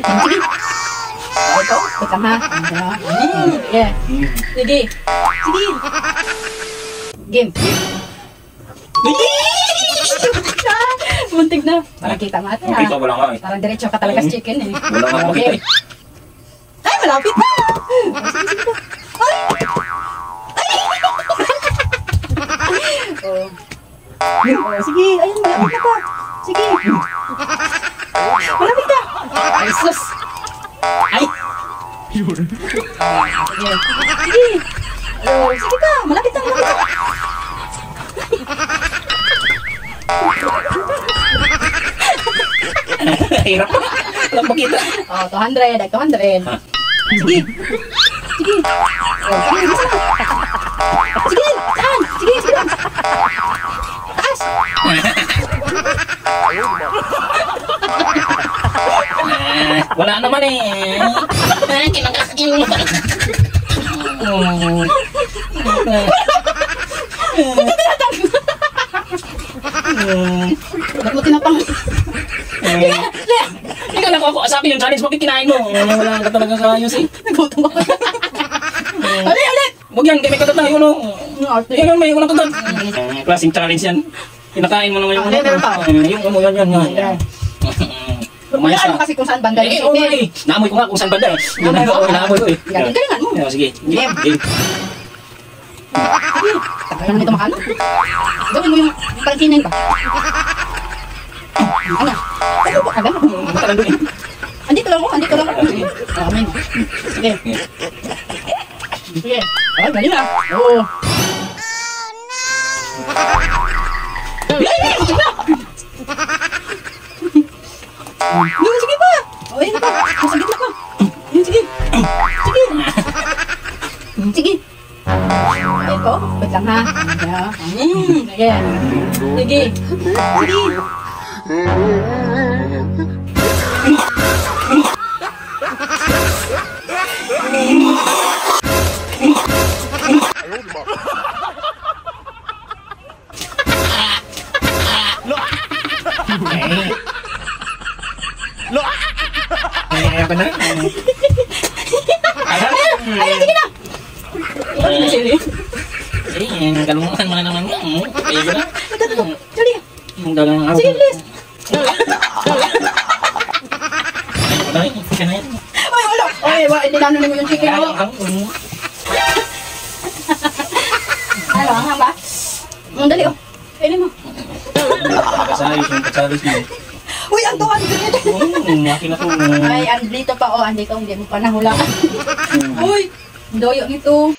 Sige. Ito, ito ha. Sige. Sige. Sige. Game. Muntik na. Parang kita mo ate ha. Kita wala nga eh. Parang diretso ka talaga sa chicken eh. Wala nga makita eh. Ay, malapit na. Oh. Oh, sige, ayun, malapit na pa. Sige. Malapit na. Ay, sus. Ay. Sige. Oh, sige pa, malapit na, malapit na. Hirap. Walang makita. Oh, 200, ay 200. Sige. Sige. Oh, sige, bisa na. Sige, saan? Sige, sige. Taas. Wala naman eh. Kinakakin mo. Ba't mo tinapang? Ikaw lang ako. Sabi yung challenge, bakit kinain mo? Wala ka talaga sa ayos eh. Nagutom ako. Ulit, ulit. Huwag yan, kaya may kagat tayo, no? Arte. Yan, may walang kagat. Klaseng challenge yan. Kinakain mo naman yung ano. Meron pa. Yung ano, yan. Umayos Ano ka. kasi kung saan banda yung Oo nga chicken. eh. Naamoy ko nga kung saan banda eh. Yun na, oo, naamoy ko eh. Galing-galingan mo. Sige. Game. Tagal lang nito makano. Gawin mo yung parang kinain ba? Ano? Agad? Matagal doon eh. Andito lang ako, andito lang ako. Amin. Sige. Sige. Oh, galing ah. Oo. Yun, sige pa. O, yun pa. Nasa gitna ka. Yun, sige. Sige. Sige. Ayun po. Wait lang ha. Sige. Sige. Sige. Ayaw ka na. Ayun, sige na. Sige. Kalungan mo na naman yan. Ayaw ka na. Dali. Sige, please. Ay, wala. Ay, hindi na mo yung chicken mo. Ano, hang ba? Dali, oh. Kainin mo. Kasayos yung kasalis mo. Uy, ang 200. Makin ako. Ay, andito pa, oh. Andito, hindi mo pa nahulaan. Uy, doyo nito.